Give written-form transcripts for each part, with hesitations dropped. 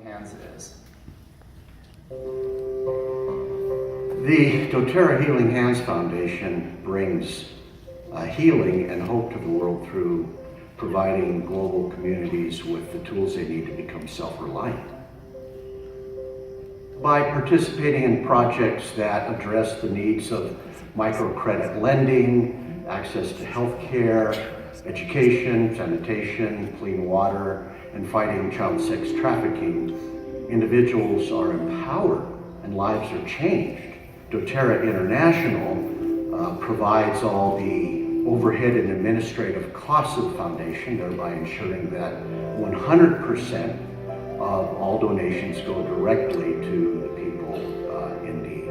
Hands is. The doTERRA Healing Hands Foundation brings healing and hope to the world through providing global communities with the tools they need to become self-reliant. By participating in projects that address the needs of microcredit lending, access to health care, education, sanitation, clean water, and fighting child sex trafficking, individuals are empowered and lives are changed. doTERRA International provides all the overhead and administrative costs of the foundation, thereby ensuring that 100% of all donations go directly to the people in need.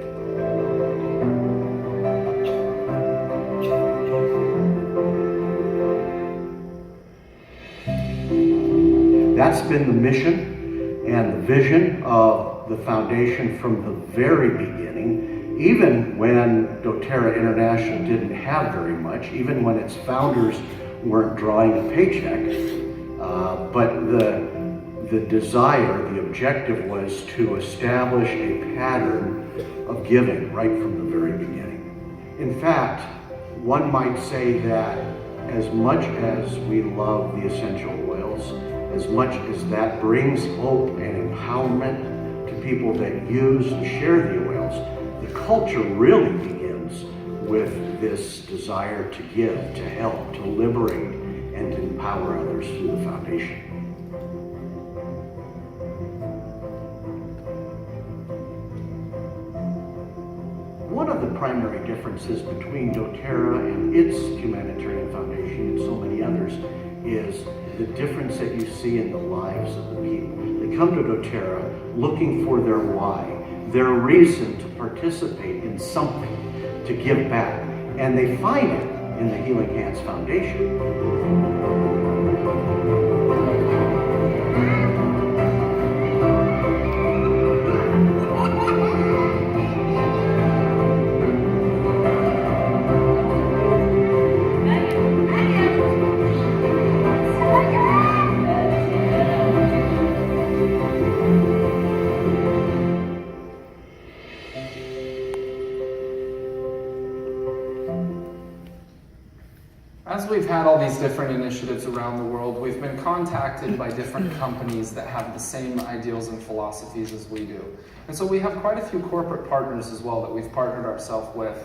That's been the mission and the vision of the foundation from the very beginning. Even when doTERRA International didn't have very much, even when its founders weren't drawing a paycheck, but the desire, the objective was to establish a pattern of giving right from the very beginning. In fact, one might say that as much as we love the essential oils, as much as that brings hope and empowerment to people that use and share the oils, the culture really begins with this desire to give, to help, to liberate, and to empower others through the foundation. One of the primary differences between doTERRA and its humanitarian foundation and so many others is the difference that you see in the lives of the people. They come to doTERRA looking for their why, their reason to participate in something, to give back, and they find it in the Healing Hands Foundation. As we've had all these different initiatives around the world, we've been contacted by different companies that have the same ideals and philosophies as we do. And so we have quite a few corporate partners as well that we've partnered ourselves with.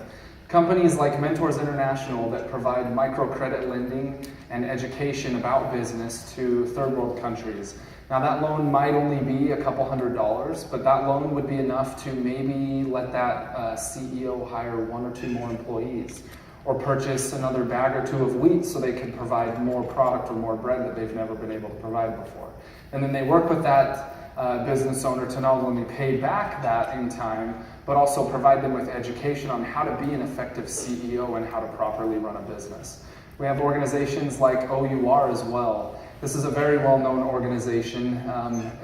Companies like Mentors International that provide microcredit lending and education about business to third world countries. Now that loan might only be a couple $100s, but that loan would be enough to maybe let that CEO hire 1 or 2 more employees, or purchase another bag or 2 of wheat so they can provide more product or more bread that they've never been able to provide before. And then they work with that business owner to not only pay back that in time, but also provide them with education on how to be an effective CEO and how to properly run a business. We have organizations like OUR as well. This is a very well-known organization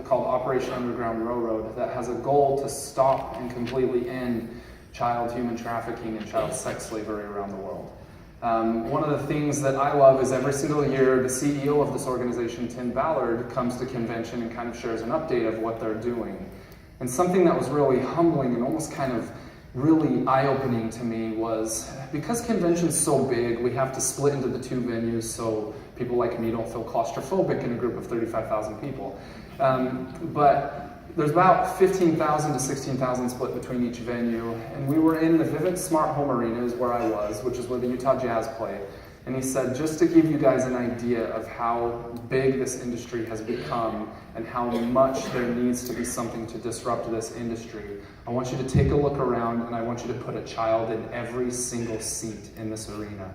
called Operation Underground Railroad that has a goal to stop and completely end child human trafficking and child sex slavery around the world. One of the things that I love is every single year the CEO of this organization, Tim Ballard, comes to convention and kind of shares an update of what they're doing. And something that was really humbling and almost kind of really eye-opening to me was, because convention's so big, we have to split into the 2 venues so people like me don't feel claustrophobic in a group of 35,000 people. But there's about 15,000 to 16,000 split between each venue, and we were in the Vivint Smart Home Arena is where I was, which is where the Utah Jazz play. And he said, just to give you guys an idea of how big this industry has become and how much there needs to be something to disrupt this industry, I want you to take a look around and I want you to put a child in every single seat in this arena.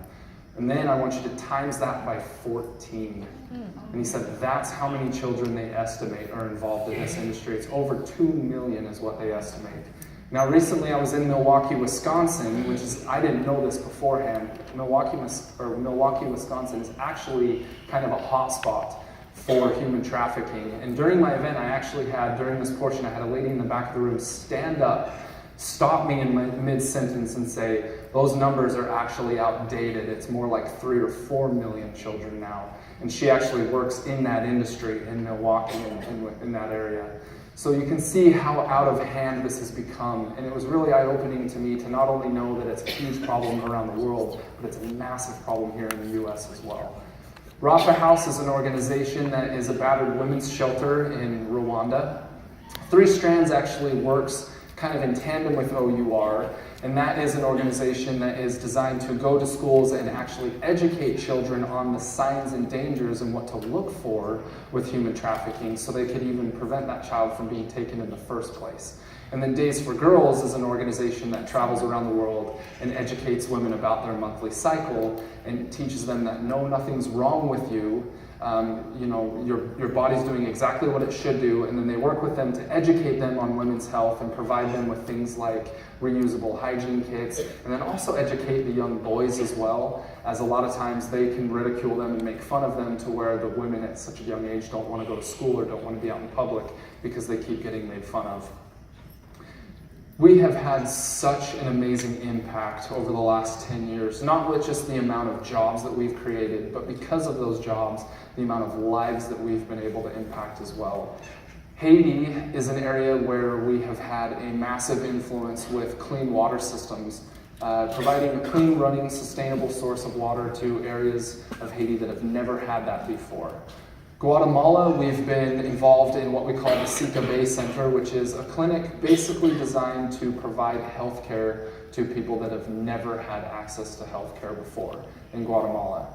And then I want you to times that by 14. And he said that's how many children they estimate are involved in this industry. It's over 2 million is what they estimate. Now recently I was in Milwaukee, Wisconsin, which is, I didn't know this beforehand. Milwaukee, Wisconsin is actually kind of a hot spot for human trafficking. And during my event, I actually had, during this portion, I had a lady in the back of the room stand up stop me in my mid-sentence and say, those numbers are actually outdated. It's more like 3 or 4 million children now. And she actually works in that industry in Milwaukee and in that area. So you can see how out of hand this has become. And it was really eye-opening to me to not only know that it's a huge problem around the world, but it's a massive problem here in the US as well. Rafa House is an organization that is a battered women's shelter in Rwanda. Three Strands actually works kind of in tandem with OUR, and that is an organization that is designed to go to schools and actually educate children on the signs and dangers and what to look for with human trafficking so they could even prevent that child from being taken in the first place. And then Days for Girls is an organization that travels around the world and educates women about their monthly cycle and teaches them that no, nothing's wrong with you. Your body's doing exactly what it should do, and then they work with them to educate them on women's health and provide them with things like reusable hygiene kits, and then also educate the young boys as well, as a lot of times they can ridicule them and make fun of them to where the women at such a young age don't want to go to school or don't want to be out in public because they keep getting made fun of. We have had such an amazing impact over the last 10 years, not with just the amount of jobs that we've created, but because of those jobs, the amount of lives that we've been able to impact as well. Haiti is an area where we have had a massive influence with clean water systems, providing a clean, running, sustainable source of water to areas of Haiti that have never had that before. Guatemala, we've been involved in what we call the Sika Bay Center, which is a clinic basically designed to provide healthcare to people that have never had access to healthcare before in Guatemala.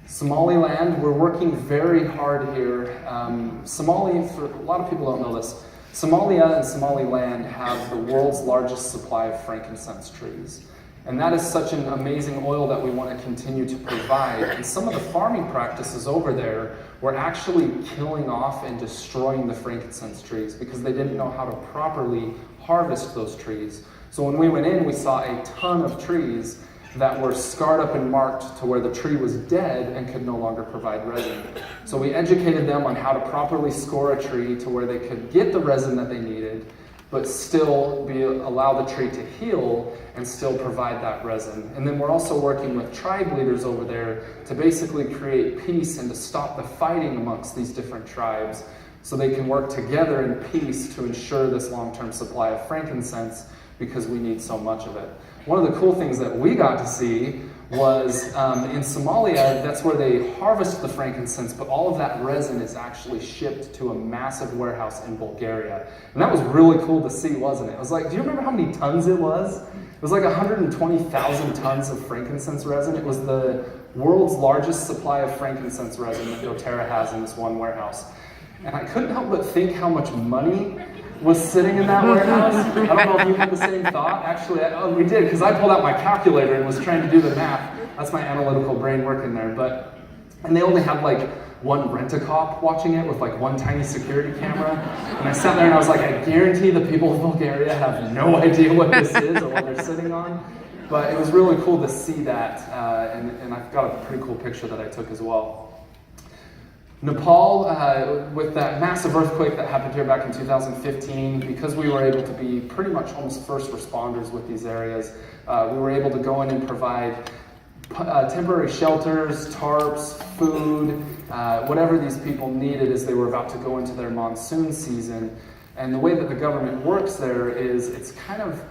Somaliland, we're working very hard here. For a lot of people don't know this, Somalia and Somaliland have the world's largest supply of frankincense trees. And that is such an amazing oil that we want to continue to provide. And some of the farming practices over there were actually killing off and destroying the frankincense trees because they didn't know how to properly harvest those trees. So when we went in, we saw a ton of trees that were scarred up and marked to where the tree was dead and could no longer provide resin. So we educated them on how to properly score a tree to where they could get the resin that they needed, but still allow the tree to heal and still provide that resin. And then we're also working with tribe leaders over there to basically create peace and to stop the fighting amongst these different tribes so they can work together in peace to ensure this long-term supply of frankincense because we need so much of it. One of the cool things that we got to see was in Somalia, that's where they harvest the frankincense, but all of that resin is actually shipped to a massive warehouse in Bulgaria. And that was really cool to see, wasn't it? It was like, do you remember how many tons it was? It was like 120,000 tons of frankincense resin. It was the world's largest supply of frankincense resin that doTERRA has in this one warehouse. And I couldn't help but think how much money was sitting in that warehouse. I don't know if you had the same thought. Actually, we did, because I pulled out my calculator and was trying to do the math. That's my analytical brain working there. And they only had like one rent-a-cop watching it with like one tiny security camera. And I sat there and I was like, I guarantee the people of Bulgaria have no idea what this is or what they're sitting on. But it was really cool to see that. And I've got a pretty cool picture that I took as well. Nepal, with that massive earthquake that happened here back in 2015, because we were able to be pretty much almost first responders with these areas, we were able to go in and provide temporary shelters, tarps, food, whatever these people needed as they were about to go into their monsoon season. And the way that the government works there is it's kind of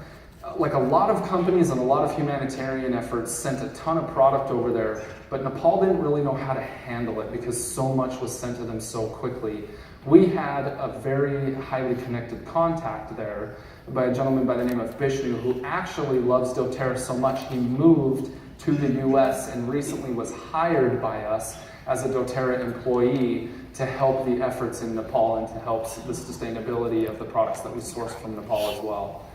like a lot of companies and a lot of humanitarian efforts sent a ton of product over there, but Nepal didn't really know how to handle it because so much was sent to them so quickly. We had a very highly connected contact there by a gentleman by the name of Bishnu, who actually loves doTERRA so much he moved to the US and recently was hired by us as a doTERRA employee to help the efforts in Nepal and to help the sustainability of the products that we source from Nepal as well.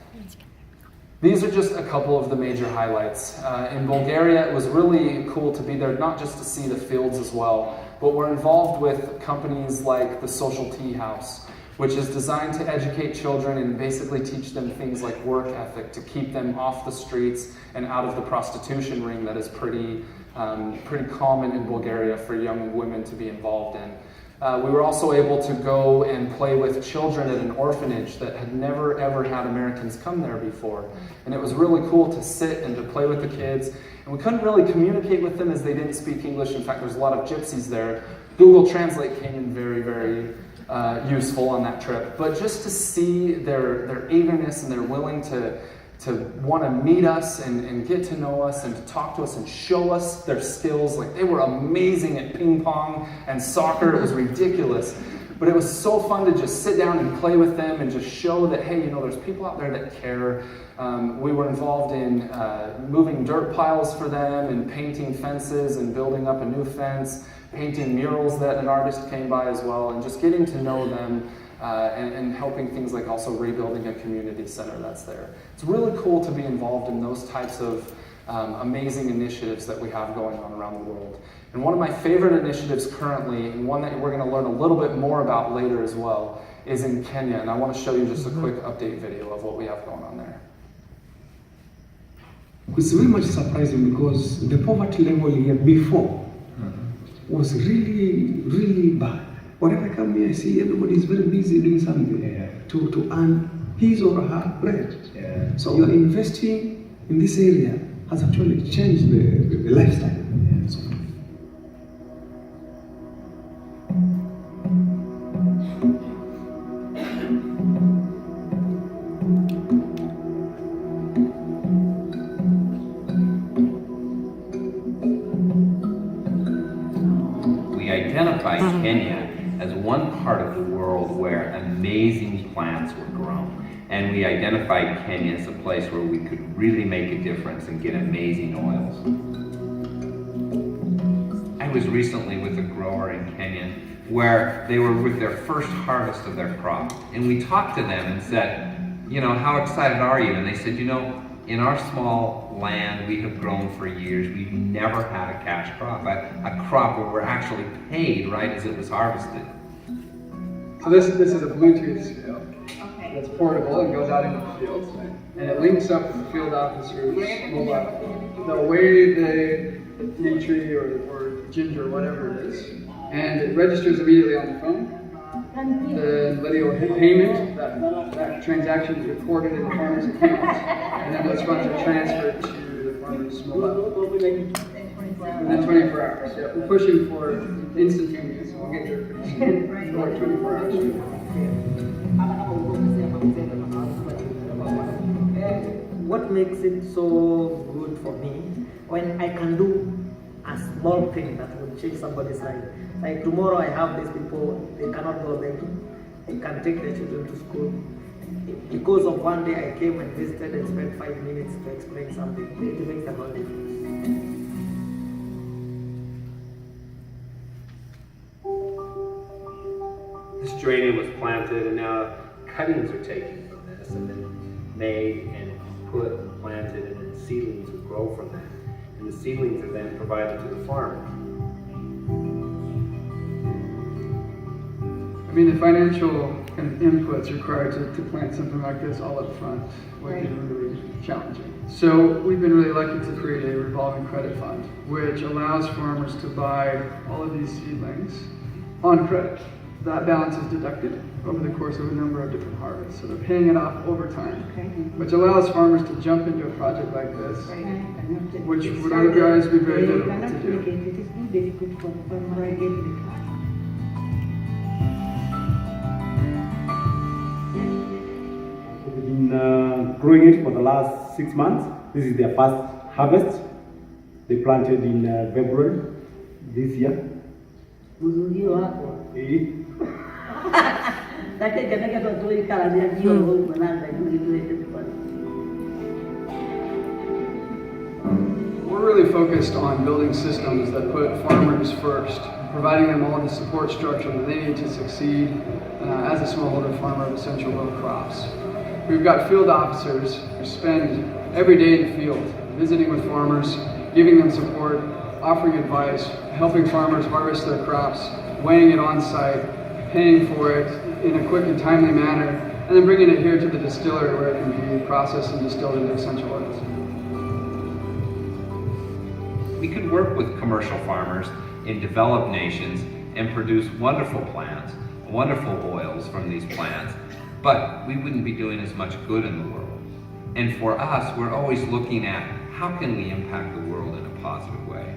These are just a couple of the major highlights. In Bulgaria, it was really cool to be there, not just to see the fields as well, but we're involved with companies like the Social Tea House, which is designed to educate children and basically teach them things like work ethic to keep them off the streets and out of the prostitution ring that is pretty common in Bulgaria for young women to be involved in. We were also able to go and play with children at an orphanage that had never ever had Americans come there before. And it was really cool to sit and to play with the kids. And we couldn't really communicate with them as they didn't speak English. In fact, there's a lot of gypsies there. Google Translate came in very, very useful on that trip. But just to see their eagerness and their willing to want to meet us and get to know us and to talk to us and show us their skills. Like, they were amazing at ping pong and soccer. It was ridiculous. But it was so fun to just sit down and play with them and just show that, hey, you know, there's people out there that care. We were involved in moving dirt piles for them and painting fences and building up a new fence, painting murals that an artist came by as well, and just getting to know them and helping things like also rebuilding a community center that's there. It's really cool to be involved in those types of amazing initiatives that we have going on around the world. And one of my favorite initiatives currently, and one that we're going to learn a little bit more about later as well, is in Kenya. And I want to show you just a quick update video of what we have going on there. It's very much surprising because the poverty level here before was really, really bad. Whenever I come here, I see everybody is very busy doing something to earn his or her bread. Yeah. So you're investing in this area has actually changed the lifestyle. Yeah. So, we identify Kenya as one part of the world where amazing plants were grown. And we identified Kenya as a place where we could really make a difference and get amazing oils. I was recently with a grower in Kenya where they were with their first harvest of their crop. And we talked to them and said, you know, how excited are you? And they said, you know, in our small land we have grown for years, we've never had a cash crop, a crop where we're actually paid right as it was harvested. So this is a Bluetooth scale that's portable and goes out into the fields, and it links up with the field officer's mobile. They'll weigh the tea tree or ginger, or whatever it is, and it registers immediately on the phone. The video payment, that transaction is recorded in the farmer's account, and then those funds are transferred to the farmer's mobile. Within 24 hours. Yeah, we're pushing for instantaneous. We'll get there pretty soon. More 24 hours. What makes it so good for me when I can do a small thing that will change somebody's life. Like tomorrow I have these people, they cannot go begging. They can take their children to school. Because of one day I came and visited and spent 5 minutes to explain something. It makes a whole difference. This geranium was planted and now cuttings are taken from this and then made and put and planted, and then seedlings would grow from that. And the seedlings are then provided to the farmer. I mean, the financial kind of inputs required to plant something like this all up front would be really challenging. So we've been really lucky to create a revolving credit fund, which allows farmers to buy all of these seedlings on credit. That balance is deducted over the course of a number of different harvests. So they're paying it off over time, which allows farmers to jump into a project like this, which would otherwise be very difficult to do. It is not difficult for the farmer. I get it. we've been growing it for the last 6 months. This is their first harvest. They planted in February this year. We're really focused on building systems that put farmers first, providing them all the support structure that they need to succeed as a smallholder farmer of essential row crops. We've got field officers who spend every day in the field, visiting with farmers, giving them support, offering advice, helping farmers harvest their crops, weighing it on site, paying for it in a quick and timely manner, and then bringing it here to the distillery where it can be processed and distilled into essential oils. We could work with commercial farmers in developed nations and produce wonderful plants, wonderful oils from these plants, but we wouldn't be doing as much good in the world. And for us, we're always looking at how can we impact the world in a positive way.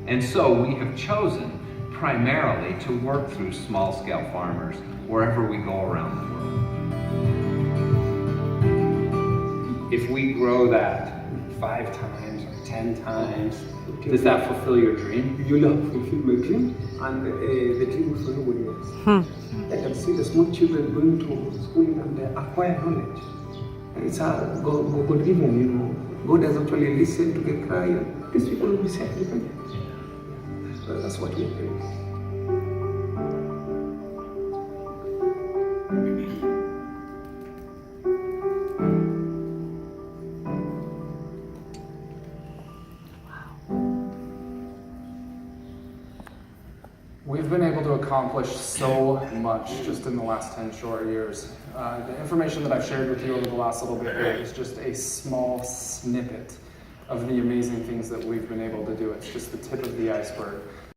And so we have chosen primarily to work through small-scale farmers wherever we go around the world. If we grow that 5 times or 10 times, does that fulfill your dream? You will fulfill my dream and the dream of nobody else. I can see the small children going to school and they acquire knowledge. It's a God given, you know. God has actually listened to the cry and these people will be self-dependent. So that's what we do. We've been able to accomplish so much just in the last 10 short years. The information that I've shared with you over the last little bit here is just a small snippet of the amazing things that we've been able to do. It's just the tip of the iceberg.